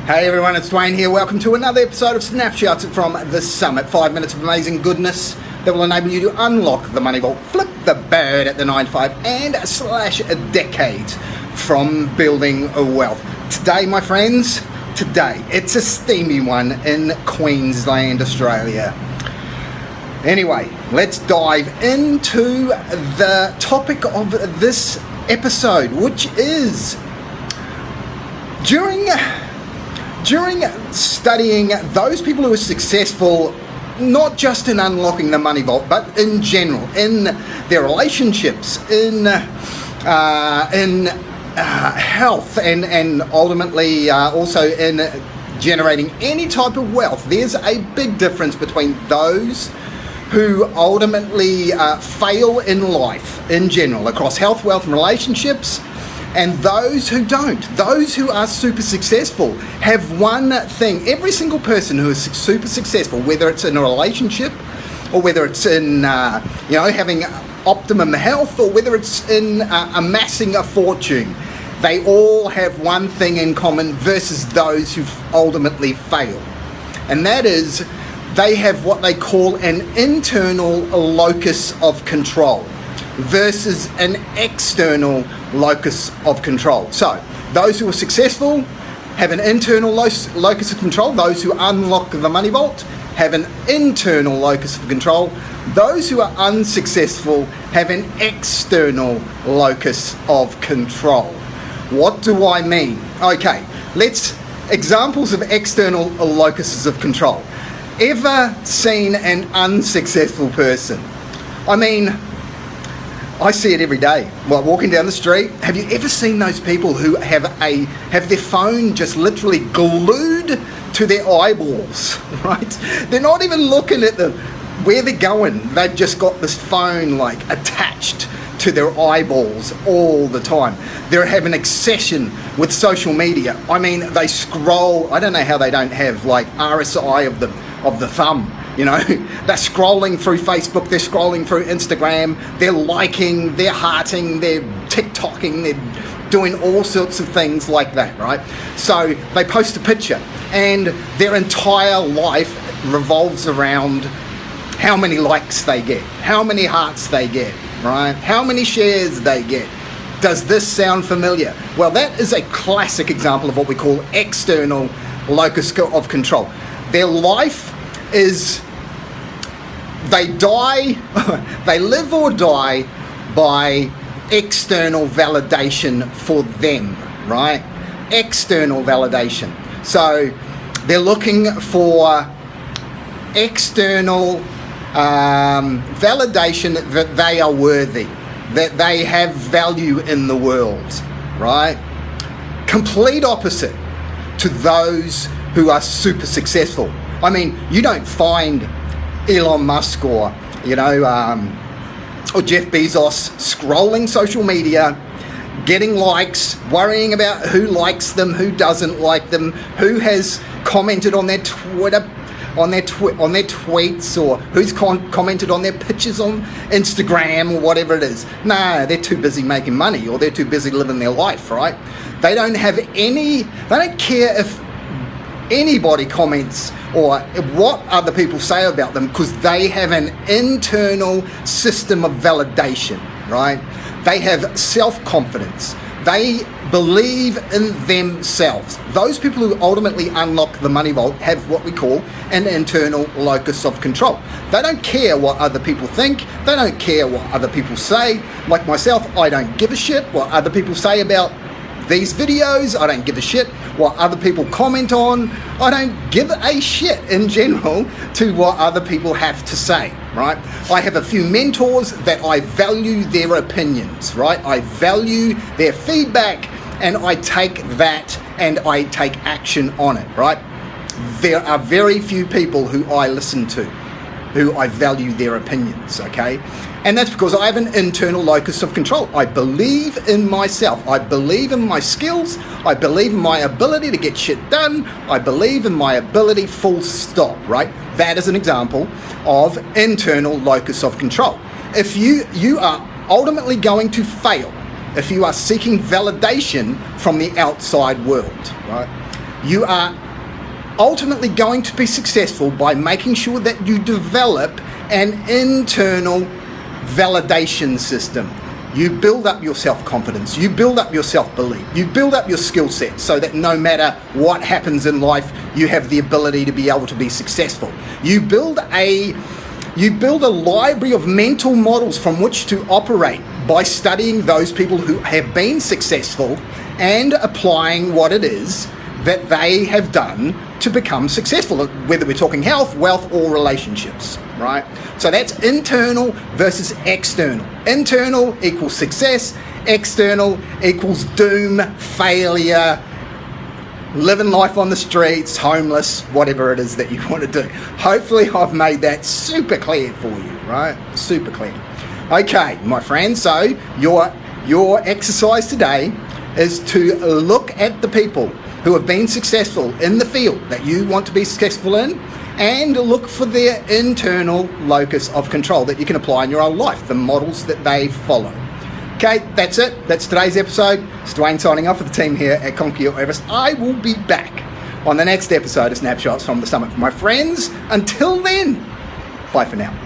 Hey everyone, it's Dwayne here. Welcome to another episode of Snapshots from the Summit. 5 minutes of amazing goodness that will enable you to unlock the money vault, flip the bird at the 9 to 5, and slash decades from building wealth. Today, my friends, it's a steamy one in Queensland, Australia. Anyway, let's dive into the topic of this episode, which is during studying those people who are successful, not just in unlocking the money vault, but in general, in their relationships, in health, and ultimately also in generating any type of wealth. There's a big difference between those who ultimately fail in life in general, across health, wealth, and relationships, and those who don't. Those who are super successful have one thing. Every single person who is super successful, whether it's in a relationship or whether it's in having optimum health or whether it's in amassing a fortune, they all have one thing in common versus those who ultimately fail. And that is, they have what they call an internal locus of control versus an external locus of control. So, those who are successful have an internal locus of control. Those who unlock the money vault have an internal locus of control. Those who are unsuccessful have an external locus of control. What do I mean? Okay, examples of external locuses of control. Ever seen an unsuccessful person? I mean, I see it every day while walking down the street. Have you ever seen those people who have their phone just literally glued to their eyeballs, right? They're not even looking at where they're going. They've just got this phone attached to their eyeballs all the time. They're having an obsession with social media. I mean, they scroll. I don't know how they don't have RSI of the thumb. You know, they're scrolling through Facebook, they're scrolling through Instagram, they're liking, they're hearting, they're TikToking, they're doing all sorts of things like that, right? So they post a picture and their entire life revolves around how many likes they get, how many hearts they get, right? How many shares they get. Does this sound familiar? Well, that is a classic example of what we call external locus of control. Their life is, they live or die by external validation for them, right? External validation. So they're looking for external validation that they are worthy, that they have value in the world, right? Complete opposite to those who are super successful. I mean, you don't find Elon Musk or Jeff Bezos scrolling social media, getting likes, worrying about who likes them, who doesn't like them, who has commented on their Twitter, on their tweets, or who's commented on their pictures on Instagram or whatever it is. No, they're too busy making money, or they're too busy living their life, right? They don't care if anybody comments or what other people say about them, because they have an internal system of validation, right? They have self-confidence. They believe in themselves. Those people who ultimately unlock the money vault have what we call an internal locus of control. They don't care what other people think. They don't care what other people say. Like myself, I don't give a shit what other people say about these videos. I don't give a shit what other people comment on. I don't give a shit in general to what other people have to say, right? I have a few mentors that I value their opinions, right? I value their feedback, and I take that and I take action on it, right? There are very few people who I listen to who I value their opinions, okay? And that's because I have an internal locus of control. I believe in myself. I believe in my skills. I believe in my ability to get shit done. I believe in my ability, full stop, right? That is an example of internal locus of control. If you are ultimately going to fail if you are seeking validation from the outside world, right? You are ultimately going to be successful by making sure that you develop an internal validation system. You build up your self-confidence, you build up your self-belief, you build up your skill set so that no matter what happens in life, you have the ability to be able to be successful. You build a library of mental models from which to operate by studying those people who have been successful and applying what it is that they have done to become successful, whether we're talking health, wealth, or relationships, right? So that's internal versus external. Internal equals success, external equals doom, failure, living life on the streets, homeless, whatever it is that you want to do. Hopefully I've made that super clear for you, right? Super clear. Okay, my friends, so your exercise today is to look at the people who have been successful in the field that you want to be successful in, and look for their internal locus of control that you can apply in your own life, the models that they follow. Okay, that's it. That's today's episode. It's Dwayne signing off with the team here at Conquer Your Everest. I will be back on the next episode of Snapshots from the Summit. My friends, until then, bye for now.